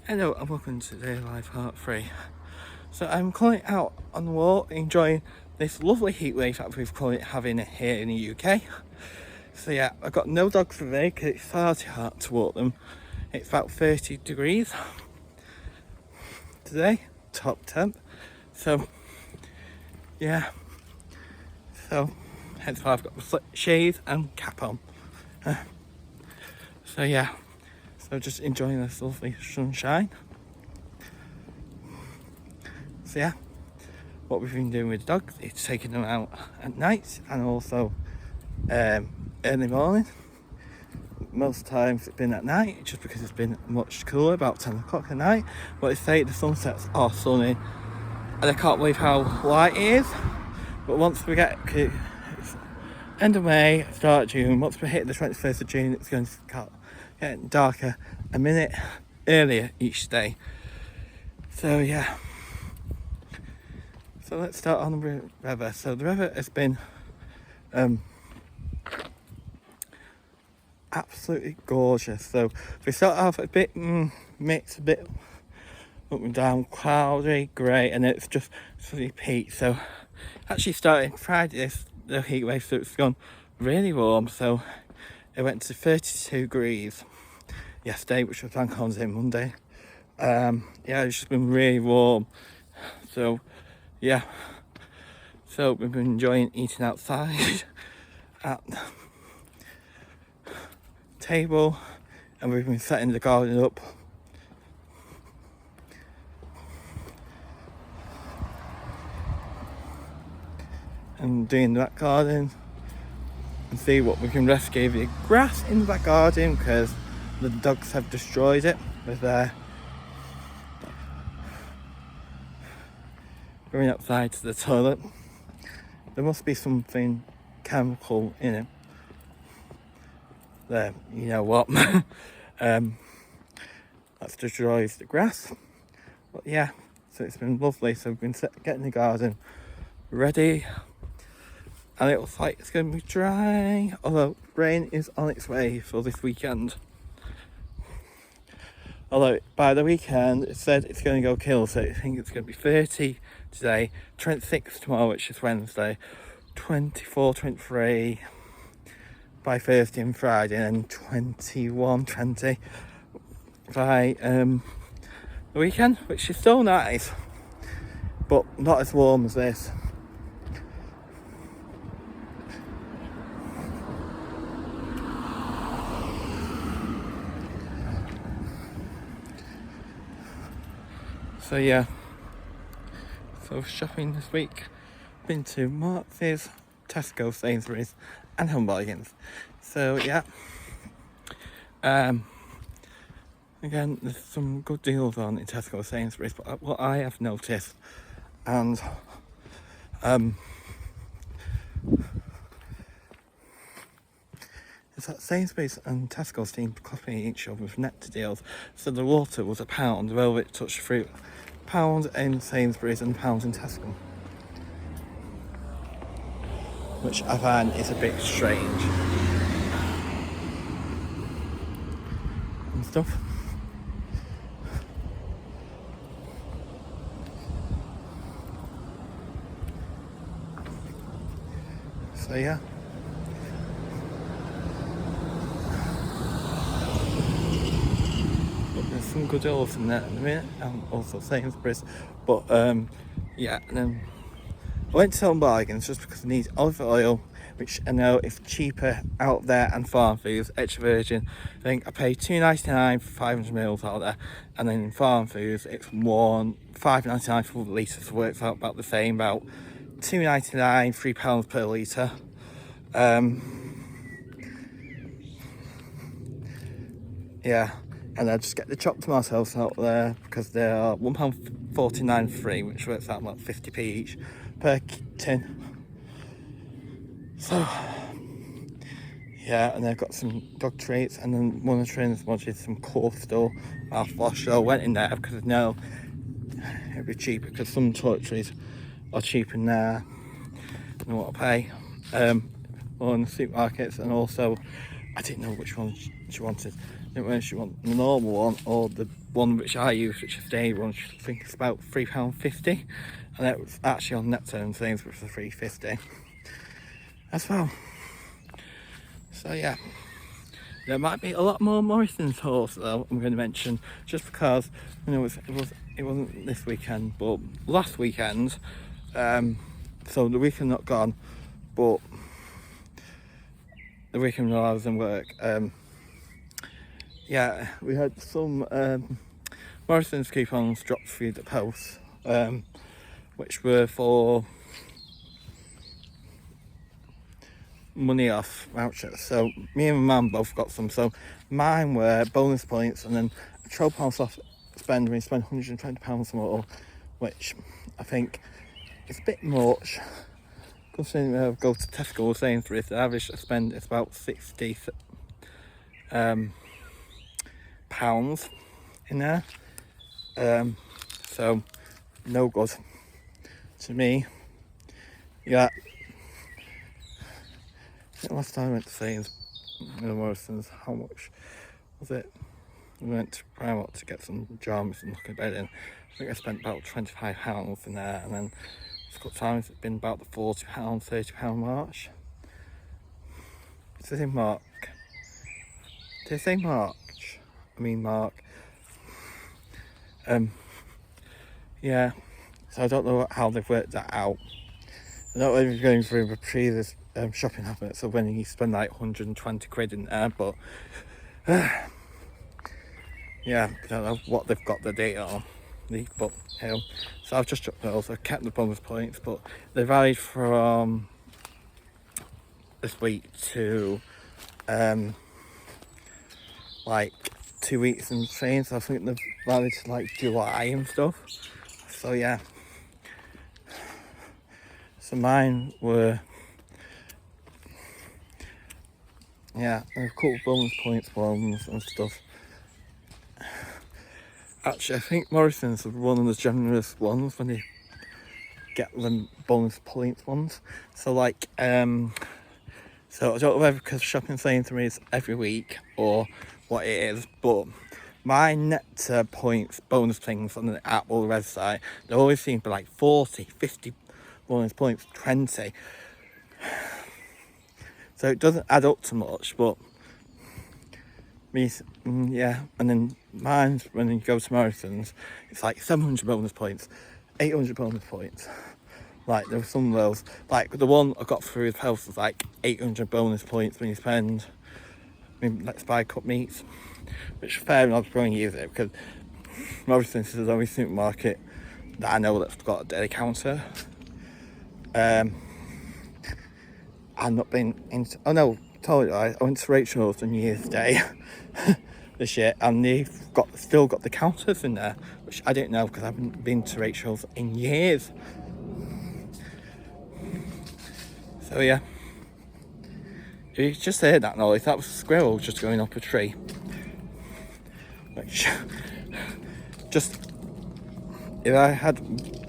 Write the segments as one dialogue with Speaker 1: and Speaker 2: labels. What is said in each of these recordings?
Speaker 1: Hello and welcome to Day Life Part 3. So I'm currently out on the walk enjoying this lovely heat wave that we've currently having here in the UK. So yeah, I've got no dogs today because it's far too hot to walk them. It's about 30 degrees today, top temp. So yeah, so hence why I've got the shades and cap on. So yeah, so just enjoying this lovely sunshine. So yeah, what we've been doing with the dogs is taking them out at night and also early morning. Most times it's been at night just because it's been much cooler, about 10 o'clock at night. But they say the sunsets are sunny and I can't believe how light it is. But once we get it's end of May, start of June, once we hit the 21st of June, it's going to start getting darker a minute earlier each day. So yeah. So let's start on the river. So the river has been absolutely gorgeous. So we start off a bit mixed, a bit up and down, cloudy, grey, and it's just suddenly peaked. So actually starting Friday, the heat wave, so it's gone really warm. So it went to 32 degrees yesterday, which was Bank Holiday Monday. Yeah, it's just been really warm. So yeah, so we've been enjoying eating outside at the table, and we've been setting the garden up. And doing that garden and see what we can rescue the grass in that garden because the dogs have destroyed it with their going outside to the toilet. There must be something chemical in it. There, you know what? That destroys the grass. But yeah, so it's been lovely. So we've been getting the garden ready, and it looks like it's going to be dry. Although rain is on its way for this weekend. Although by the weekend it said it's going to go kill, so I think it's going to be 30 today, 26 tomorrow, which is Wednesday, 24, 23 by Thursday and Friday, and 21, 20 by the weekend, which is still nice, but not as warm as this. So yeah, so shopping this week, been to Marks's, Tesco, Sainsbury's and Home Bargains. So yeah, again there's some good deals on in Tesco, Sainsbury's, but what I have noticed, and is that Sainsbury's and Tesco seem to copy each other with nectar deals. So the water was £1, the Velvet Touch Fruit £1 in Sainsbury's and £1 in Tesco, which I find is a bit strange and stuff. So yeah, but there's some good deals in there at the minute, and also Sainsbury's. But yeah, and then I went to Home Bargains just because I need olive oil, which I know is cheaper out there, and farm foods, extra virgin. I think I paid $2.99 for 500ml out there, and then in farm foods it's $5.99 for the litre, so it works out about the same, about £2.99, £3 per litre. Yeah, and I just get the chopped tomatoes out there because they are £1.49 free, which works out about 50p each per tin. So yeah, and I've got some dog treats, and then one of the trainers wanted some coastal mouthwash, so I went in there because I know it'd be cheaper, because some toiletries are cheaper in there than what I pay or in the supermarkets. And also I didn't know which one she wanted. I didn't know if she wanted the normal one or the one which I use, which is day one, which I think it's about £3.50, and it was actually on net terms things, which was £3.50 as well. So yeah, there might be a lot more Morrison's hauls though, I'm going to mention, just because, you know, it wasn't this weekend, but last weekend. So the weekend not gone, but the weekend while I was in work, yeah, we had some Morrison's coupons dropped through the post, which were for money off vouchers. So me and my mum both got some. So mine were bonus points, and then £12 off spend when you spend £120 more, which I think is a bit much. Considering I go to Tesco or Sainsbury's, the average spend is about £60 pounds in there. So no good to me. Yeah. I think last time I went to Sainsbury's, Morrison's, how much was it? We went to Primark to get some pajamas and look at bed in. I think I spent about £25 in there, and then a couple of times it's been about the £40, £30 mark. Does it say Mark? Did it say March? I mean Mark. Yeah, so I don't know how they've worked that out. I don't know if you're going through the previous shopping habits of when you spend like 120 quid in there, but yeah, I don't know what they've got the data on. But so I've just dropped those. I've kept the bonus points, but they varied from this week to like 2 weeks in between. So I think they've varied to like July and stuff. So yeah. So mine were, yeah, a couple bonus points ones and stuff. Actually, I think Morrison's was one of the generous ones when you get them bonus points ones. So like, so I don't know whether because shopping Sainsbury's every week or what it is, but my net points bonus things on the Apple website, they always seem to be like 40, 50 bonus points, 20. So it doesn't add up to much, but yeah, and then mine's when you go to Morrison's, it's like 700 bonus points, 800 bonus points. Like there were some of those, like the one I got through the post was like 800 bonus points when you spend, let's buy cut meats, which fair enough, going to use it because Morrison's is the only supermarket that I know that's got a daily counter. I've not been into, oh no, totally right, I went to Rachel's on New Year's Day this year, and they've still got the counters in there, which I didn't know because I haven't been to Rachel's in years. So yeah, you just heard that noise, that was a squirrel just going up a tree. Which, just, if I had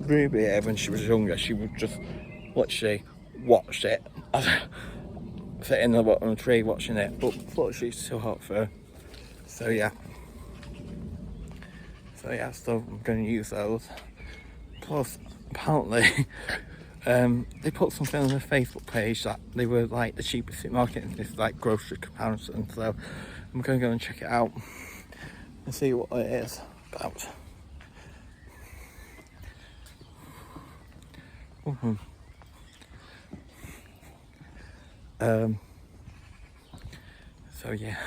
Speaker 1: Ruby here when she was younger, she would just literally watch it. Sitting on the tree watching it, but fortunately it's too hot for her. So yeah, so I'm going to use those. Plus, apparently, they put something on their Facebook page that they were like the cheapest supermarket in this like grocery comparison. So I'm going to go and check it out and see what it is about. So yeah.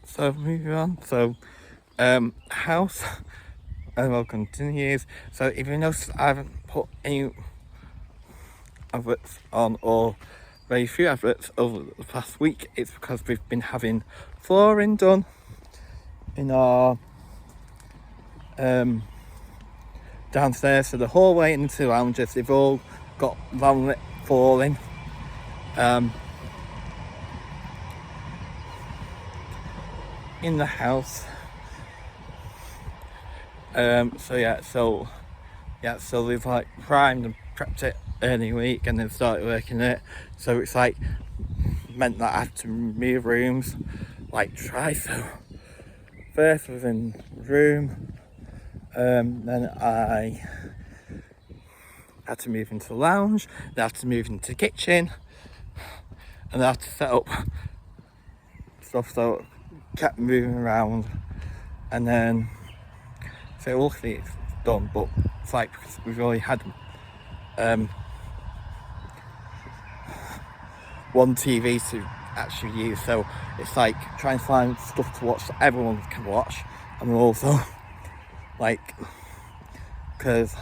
Speaker 1: So moving on. So house well continues. So if you notice, I haven't put any adverts on, or very few adverts over the past week. It's because we've been having flooring done in our downstairs, so the hallway and the two lounges, they've all got laminate falling. In the house. So they've like primed and prepped it early week and then started working it. So it's like meant that I had to move rooms like twice. So first was in room, then I had to move into the lounge, then I had to move into the kitchen, and I had to set up stuff, so kept moving around, and then so luckily it's done, but it's like because we've already had one TV to actually use, so it's like trying to find stuff to watch that everyone can watch, and also like because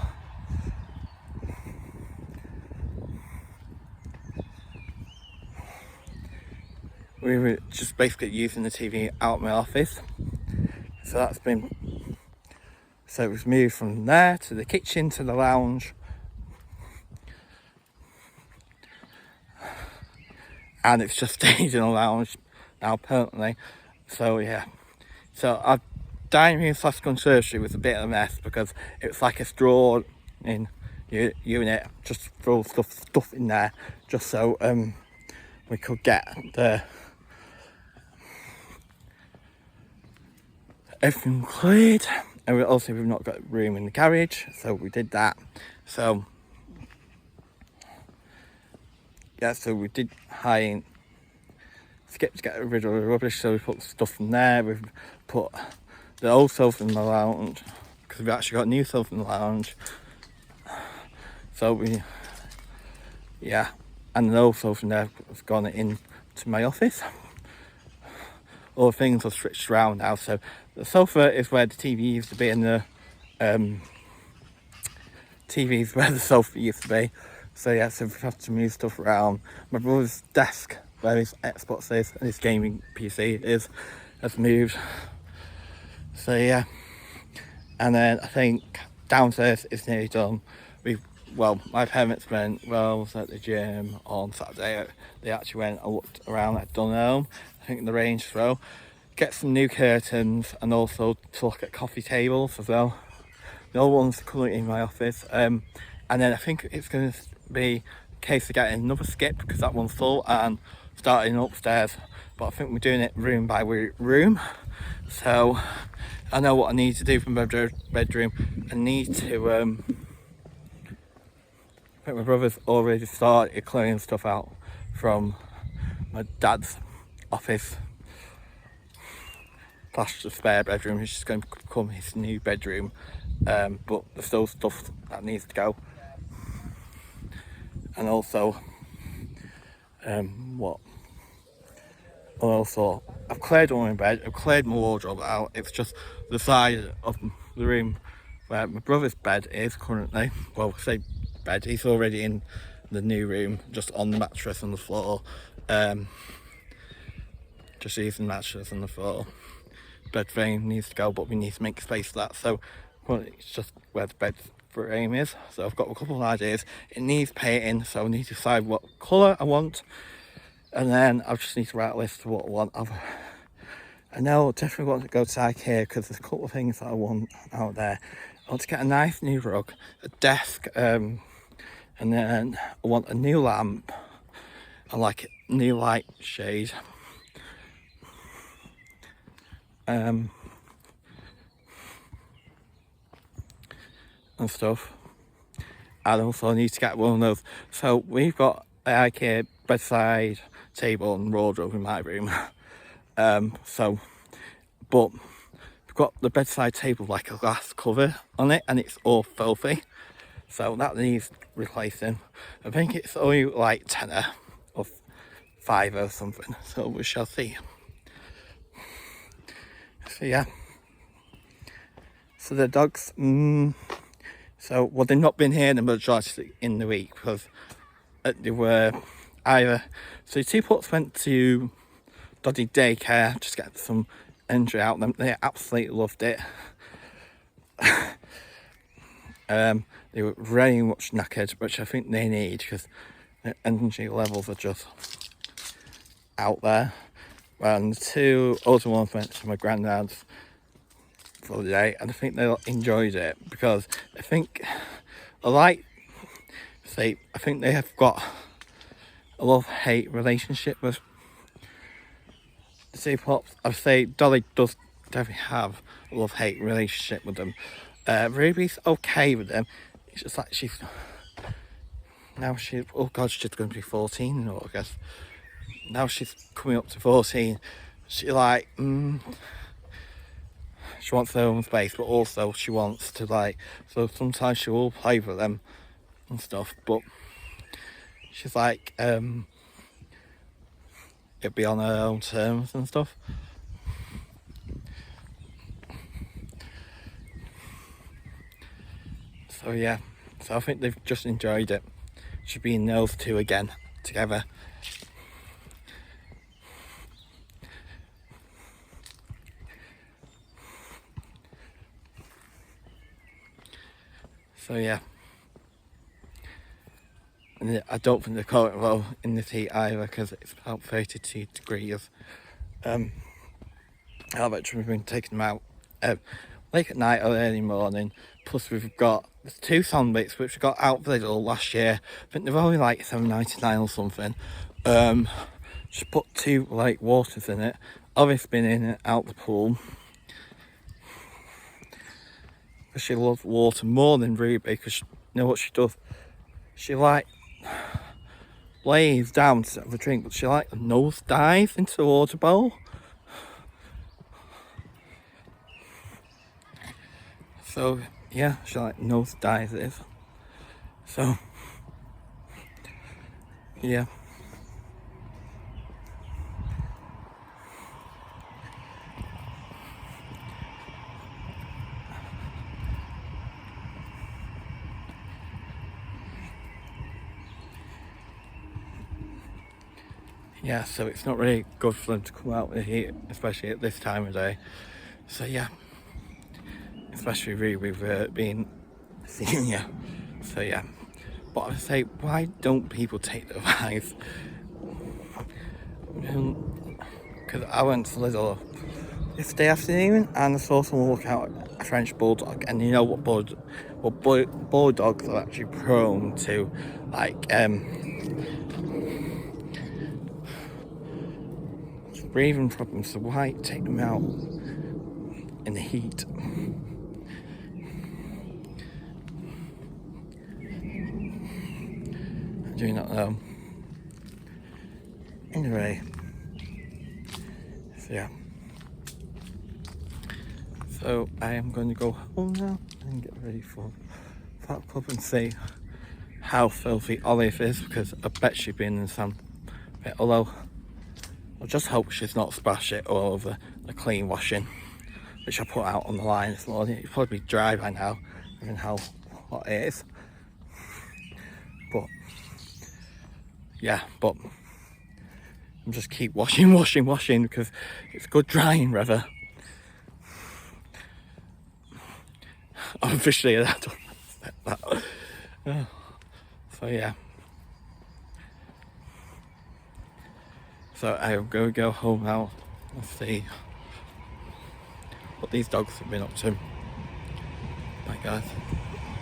Speaker 1: we were just basically using the TV out of my office, so that's been, so it was moved from there to the kitchen to the lounge, and it's just stayed in the lounge now permanently. So yeah, so our dining room / conservatory was a bit of a mess because it was like a straw in unit, just throw stuff in there just so we could get the everything cleared. And we've not got room in the garage, so we did that. So yeah, so we did skip to get rid of the rubbish, so we put stuff in there. We've put the old sofa in the lounge because we've actually got a new sofa in the lounge. So and the old sofa in there has gone into my office. All the things are switched around now, so the sofa is where the TV used to be, and the TV is where the sofa used to be. So yeah, so we have to move stuff around. My brother's desk, where his Xbox is and his gaming PC has moved. So yeah, and then I think downstairs is nearly done. My parents went, I was at the gym on Saturday. They actually went and looked around at Dunelm, I think in the Range Row, get some new curtains, and also to look at coffee tables as well. The old ones are currently in my office, and then I think it's going to be a case of getting another skip because that one's full, and starting upstairs, but I think we're doing it room by room. So I know what I need to do for my bedroom. I need to I think my brother's already started clearing stuff out from my dad's office / the spare bedroom, which is going to become his new bedroom, but there's still stuff that needs to go. And also I've cleared all my bed, I've cleared my wardrobe out. It's just the side of the room where my brother's bed is currently, well, say bed, he's already in the new room, just on the mattress on the floor, just using the mattress on the floor. Bed frame needs to go, but we need to make space for that, so well, it's just where the bed frame is. So I've got a couple of ideas. It needs painting, so I need to decide what colour I want, and then I just need to write a list of what I want. I know I definitely want to go to IKEA because there's a couple of things that I want out there. I want to get a nice new rug, a desk, and then I want a new lamp and like a new light shade. And stuff. And also I need to get one of those. So we've got an IKEA bedside table and wardrobe in my room. But we've got the bedside table like a glass cover on it, and it's all filthy. So that needs replacing. I think it's only like tenner or £5 or something. So we shall see. So yeah. So the dogs, so they've not been here the majority in the week because they were either, so two pups went to Doddy daycare just to get some energy out of them. They absolutely loved it. They were very much knackered, which I think they need because their energy levels are just out there. And the two other ones went to my granddad's for the day, and I think they enjoyed it because I think I think they have got a love-hate relationship with see Pops, I'd say Dolly does definitely have a love-hate relationship with them. Ruby's okay with them. It's just like she's oh god, she's going to be 14 in August. Now she's coming up to 14. She like she wants her own space, but also she wants to like, so sometimes she will play with them and stuff, but she's like it'd be on her own terms and stuff. So yeah, so I think they've just enjoyed it. Should be in those two again together. So yeah, and I don't think they're caught well in this heat either, because it's about 32 degrees. I've actually been taking them out late at night or early morning. Plus we've got two sandwiches which we got out for Lidl last year. I think they're only like £7.99 or something. Just put 2 like waters in it. Obviously been in and out the pool. Because she loves water more than Ruby, because you know what she does? She like lays down to have a drink, but she like nose dives into the water bowl. So yeah, she like nose dives it. So yeah. Yeah, so it's not really good for them to come out with heat, especially at this time of day. So yeah, especially really with being senior. So yeah, but I would say, why don't people take the advice? Because I went to Lidl yesterday afternoon and I saw someone walk out a French bulldog, and you know what bulldogs are actually prone to, like breathing problems. So why take them out in the heat? I do not know. Anyway, so yeah. So I am going to go home now and get ready for that pub and see how filthy Olive is, because I bet she's been in some bit. Although I just hope she's not splashed it all over the clean washing, which I put out on the line this morning. It'll probably be dry by now, given how hot it is. But yeah, but I'm just keep washing because it's good drying weather. Officially, I don't expect that. So yeah. So I'm going to go home now and see what these dogs have been up to. Bye guys.